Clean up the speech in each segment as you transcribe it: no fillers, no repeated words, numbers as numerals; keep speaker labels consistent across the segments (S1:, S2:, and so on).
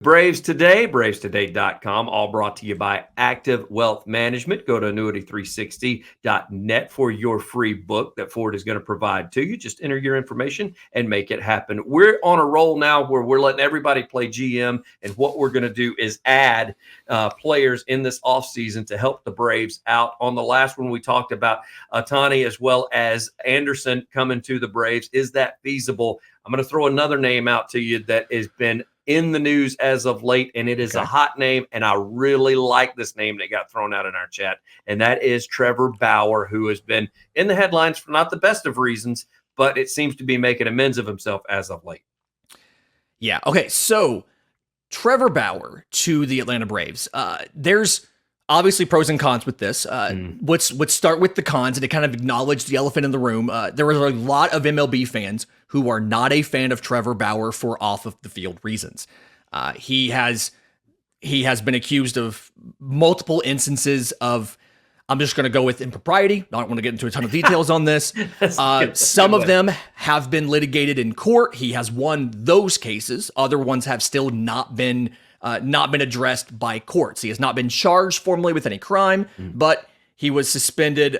S1: Braves Today, bravestoday.com, all brought to you by Active Wealth Management. Go to annuity360.net for your free book that Ford is going to provide to you. Just enter your information and make it happen. We're on a roll now where we're letting everybody play GM, and what we're going to do is add players in this offseason to help the Braves out. On the last one, we talked about Ohtani as well as Anderson coming to the Braves. Is that feasible? I'm going to throw another name out to you that has been in the news as of late, and it is a hot name, and I really like this name that got thrown out in our chat, and that is Trevor Bauer, who has been in the headlines for not the best of reasons, but it seems to be making amends of himself as of late.
S2: Yeah, okay, so Trevor Bauer to the Atlanta Braves. There's obviously pros and cons with this. Let's start with the cons and to kind of acknowledge the elephant in the room. There are a lot of MLB fans who are not a fan of Trevor Bauer for off of the field reasons. He has been accused of multiple instances of, I'm just going to go with impropriety. I don't want to get into a ton of details on this. Some of them have been litigated in court. He has won those cases. Other ones have still not been addressed by courts. He has not been charged formally with any crime, but he was suspended.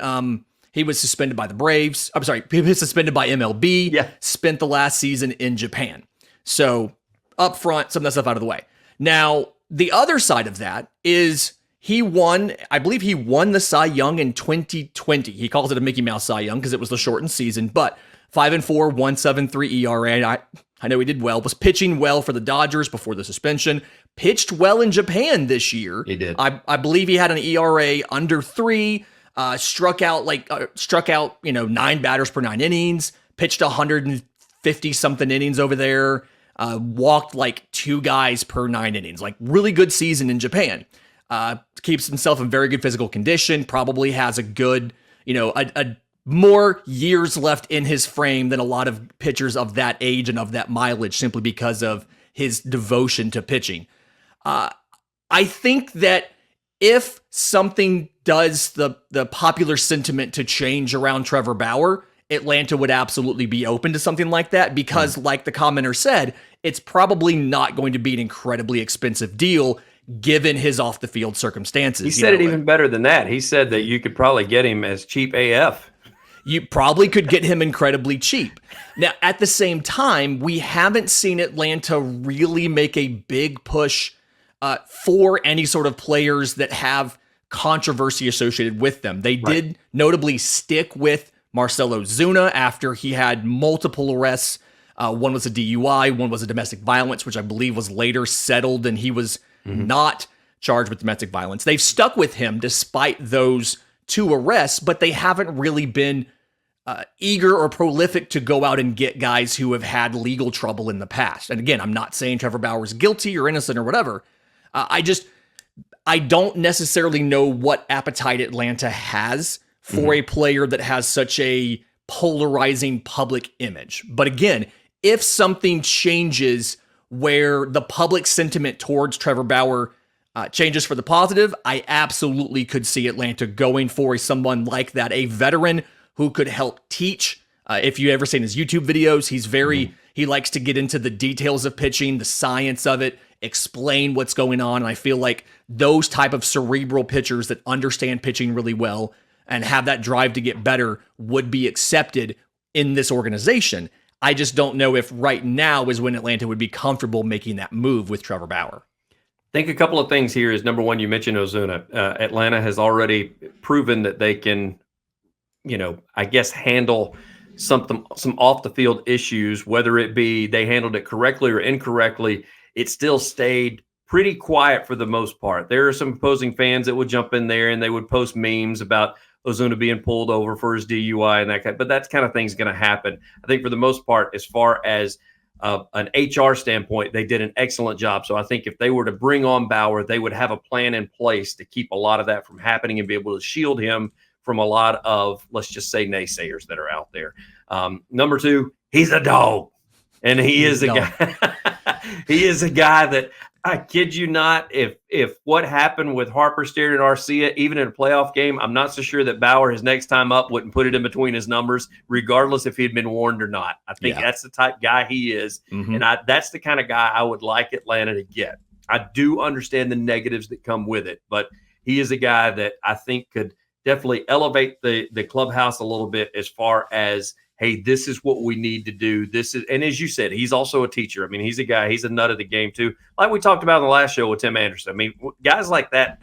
S2: He was suspended by the Braves. I'm sorry, he was suspended by MLB.
S1: Yeah.
S2: Spent the last season in Japan. So up front, some of that stuff out of the way. Now, the other side of that is I believe he won the Cy Young in 2020. He calls it a Mickey Mouse Cy Young because it was the shortened season, but 5-4, 1.73 ERA. I know he did well, was pitching well for the Dodgers before the suspension, pitched well in Japan this year.
S1: He did.
S2: I believe he had an ERA under 3, struck out 9 batters per 9 innings, pitched 150 something innings over there, walked like 2 guys per 9 innings, like really good season in Japan. Keeps himself in very good physical condition, probably has a good, a more years left in his frame than a lot of pitchers of that age and of that mileage simply because of his devotion to pitching. I think that if something does the popular sentiment to change around Trevor Bauer, Atlanta would absolutely be open to something like that because, like the commenter said, it's probably not going to be an incredibly expensive deal given his off-the-field circumstances.
S1: He said it even better than that. He said that you could probably get him as cheap AF.
S2: You probably could get him incredibly cheap. Now, at the same time, we haven't seen Atlanta really make a big push for any sort of players that have controversy associated with them. They did notably stick with Marcell Ozuna after he had multiple arrests. One was a DUI, one was a domestic violence, which I believe was later settled, and he was not charged with domestic violence. They've stuck with him despite those 2 arrests, but they haven't really been eager or prolific to go out and get guys who have had legal trouble in the past. And again, I'm not saying Trevor Bauer is guilty or innocent or whatever. I don't necessarily know what appetite Atlanta has for a player that has such a polarizing public image. But again, if something changes where the public sentiment towards Trevor Bauer changes for the positive, I absolutely could see Atlanta going for someone like that, a veteran who could help teach. If you've ever seen his YouTube videos, he's he likes to get into the details of pitching, the science of it, explain what's going on. And I feel like those type of cerebral pitchers that understand pitching really well and have that drive to get better would be accepted in this organization. I just don't know if right now is when Atlanta would be comfortable making that move with Trevor Bauer.
S1: I think a couple of things here is, number one, you mentioned Ozuna. Atlanta has already proven that they can, I guess, handle some off the field issues, whether it be they handled it correctly or incorrectly. It still stayed pretty quiet for the most part. There are some opposing fans that would jump in there and they would post memes about Ozuna being pulled over for his DUI and that kind, but that kind of thing's going to happen. I think for the most part, as far as an HR standpoint, they did an excellent job. So I think if they were to bring on Bauer, they would have a plan in place to keep a lot of that from happening and be able to shield him from a lot of, let's just say, naysayers that are out there. Number 2, he's a dog. And he is a guy. He is a guy that, I kid you not, if what happened with Harper, Steer, and Arcia, even in a playoff game, I'm not so sure that Bauer, his next time up, wouldn't put it in between his numbers, regardless if he'd been warned or not. I think that's the type guy he is. And that's the kind of guy I would like Atlanta to get. I do understand the negatives that come with it, but he is a guy that I think could definitely elevate the clubhouse a little bit as far as, hey, this is what we need to do. This is, and as you said, he's also a teacher. I mean, he's a nut of the game too. Like we talked about in the last show with Tim Anderson. I mean, guys like that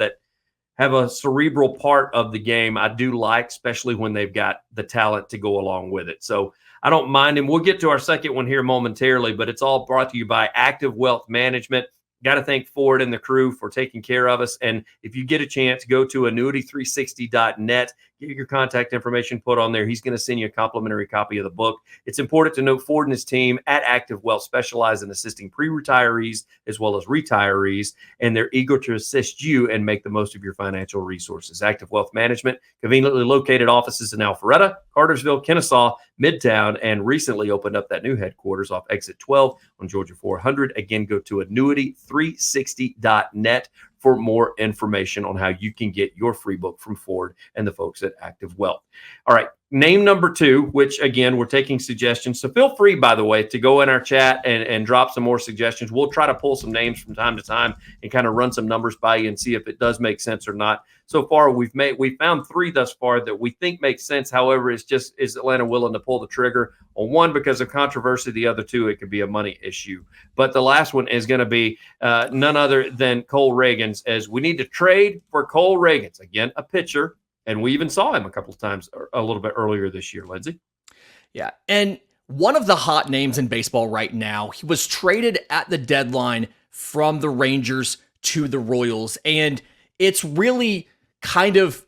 S1: have a cerebral part of the game I do like, especially when they've got the talent to go along with it. So I don't mind him. We'll get to our second one here momentarily, but it's all brought to you by Active Wealth Management. Got to thank Ford and the crew for taking care of us. And if you get a chance, go to annuity360.net. Get your contact information put on there. He's going to send you a complimentary copy of the book. It's important to note Ford and his team at Active Wealth specialize in assisting pre-retirees as well as retirees, and they're eager to assist you and make the most of your financial resources. Active Wealth Management, conveniently located offices in Alpharetta, Cartersville, Kennesaw, Midtown, and recently opened up that new headquarters off Exit 12 on Georgia 400. Again, go to annuity360.net for more information on how you can get your free book from Ford and the folks at Active Wealth. All right, name number 2, which again, we're taking suggestions. So feel free, by the way, to go in our chat and drop some more suggestions. We'll try to pull some names from time to time and kind of run some numbers by you and see if it does make sense or not. So far, we found 3 thus far that we think make sense. However, it's just, is Atlanta willing to pull the trigger on one because of controversy? The other 2, it could be a money issue. But the last one is going to be none other than Cole Ragans, as we need to trade for Cole Ragans. Again, a pitcher, and we even saw him a couple of times a little bit earlier this year, Lindsay.
S2: Yeah, and one of the hot names in baseball right now, he was traded at the deadline from the Rangers to the Royals, and it's really kind of,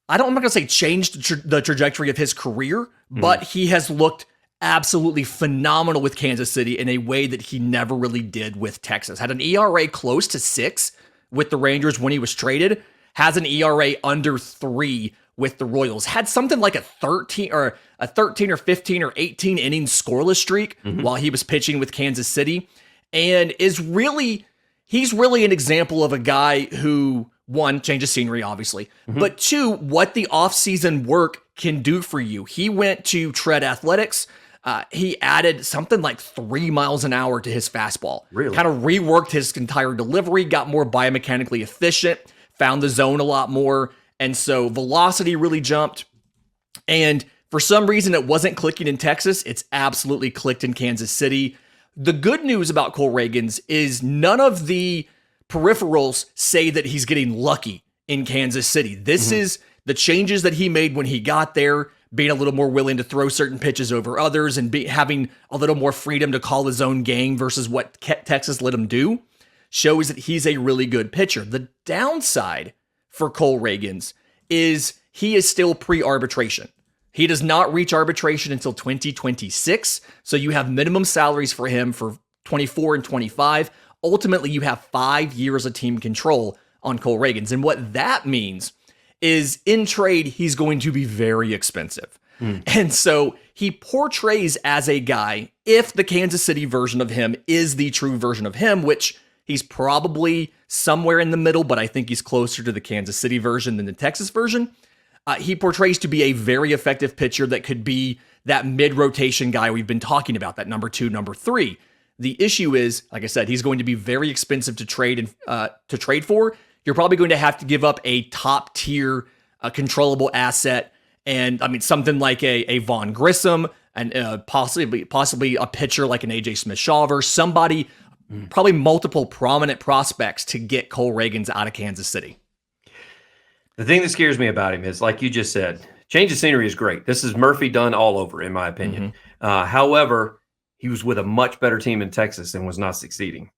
S2: I'm not going to say changed the trajectory of his career, but he has looked absolutely phenomenal with Kansas City in a way that he never really did with Texas. Had an ERA close to 6 with the Rangers when he was traded, has an ERA under 3 with the Royals, had something like a 13 or 15 or 18 inning scoreless streak while he was pitching with Kansas City, and he's really an example of a guy who, 1, changes scenery, obviously, but 2, what the offseason work can do for you. He went to Tread Athletics. He added something like 3 miles an hour to his fastball.
S1: Really?
S2: Kind of reworked his entire delivery, got more biomechanically efficient, found the zone a lot more, and so velocity really jumped. And for some reason, it wasn't clicking in Texas. It's absolutely clicked in Kansas City. The good news about Cole Ragans is none of the peripherals say that he's getting lucky in Kansas City. This is the changes that he made when he got there, being a little more willing to throw certain pitches over others and having a little more freedom to call his own game versus what Texas let him do, shows that he's a really good pitcher. The downside for Cole Ragans is he is still pre-arbitration. He does not reach arbitration until 2026, so you have minimum salaries for him for 24 and 25. Ultimately, you have 5 years of team control on Cole Ragans. And what that means is in trade, he's going to be very expensive. And so he portrays as a guy, if the Kansas City version of him is the true version of him, which he's probably somewhere in the middle, but I think he's closer to the Kansas City version than the Texas version. He portrays to be a very effective pitcher that could be that mid-rotation guy we've been talking about, that number 2, number 3. The issue is, like I said, he's going to be very expensive to trade for. You're probably going to have to give up a top tier controllable asset, and I mean something like a Vaughn Grissom, and possibly a pitcher like an AJ Smith-Shawver, somebody, probably multiple prominent prospects to get Cole Ragans out of Kansas City.
S1: The thing that scares me about him is, like you just said, change of scenery is great. This is Murphy done all over, in my opinion. However, he was with a much better team in Texas and was not succeeding.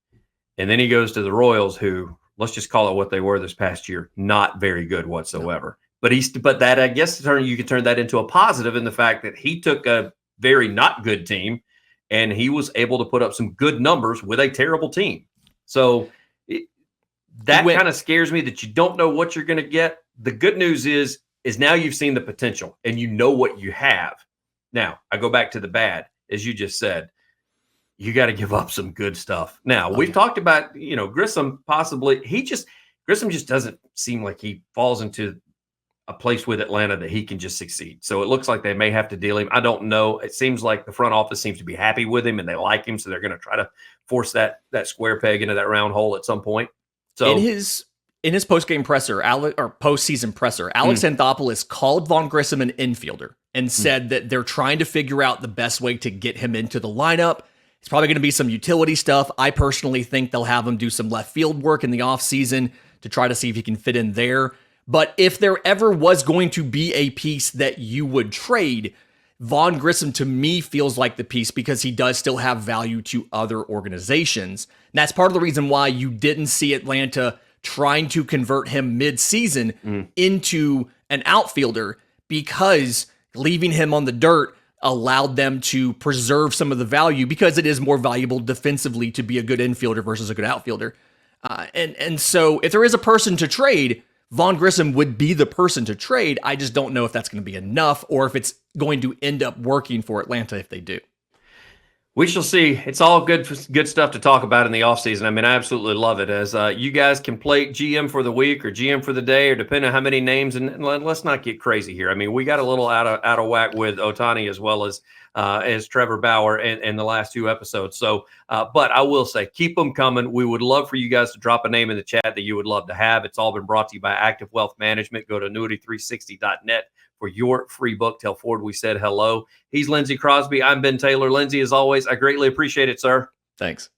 S1: And then he goes to the Royals, who, let's just call it what they were this past year, not very good whatsoever. No. But that, I guess, you could turn that into a positive in the fact that he took a very not good team and he was able to put up some good numbers with a terrible team. So that kind of scares me, that you don't know what you're going to get. The good news is now you've seen the potential and you know what you have. Now, I go back to the bad, as you just said. You got to give up some good stuff. Now, we've talked about, Grissom possibly. Grissom just doesn't seem like he falls into a place with Atlanta that he can just succeed. So it looks like they may have to deal him. I don't know. It seems like the front office seems to be happy with him and they like him. So they're going to try to force that square peg into that round hole at some point. So
S2: in his post-game presser, or postseason presser, Alex Anthopoulos called Vaughn Grissom an infielder and said that they're trying to figure out the best way to get him into the lineup. It's probably going to be some utility stuff. I personally think they'll have him do some left field work in the offseason to try to see if he can fit in there. But if there ever was going to be a piece that you would trade, Vaughn Grissom to me feels like the piece because he does still have value to other organizations. And that's part of the reason why you didn't see Atlanta trying to convert him mid-season into an outfielder, because leaving him on the dirt allowed them to preserve some of the value, because it is more valuable defensively to be a good infielder versus a good outfielder. And so if there is a person to trade, Vaughn Grissom would be the person to trade. I just don't know if that's going to be enough or if it's going to end up working for Atlanta if they do.
S1: We shall see. It's all good stuff to talk about in the offseason. I mean, I absolutely love it. As you guys can play GM for the week or GM for the day, or depending on how many names. And let's not get crazy here. I mean, we got a little out of whack with Ohtani as well as Trevor Bauer in the last 2 episodes. So, but I will say, keep them coming. We would love for you guys to drop a name in the chat that you would love to have. It's all been brought to you by Active Wealth Management. Go to annuity360.net. for your free book. Tell Ford we said hello. He's Lindsay Crosby. I'm Ben Taylor. Lindsay, as always, I greatly appreciate it, sir.
S2: Thanks.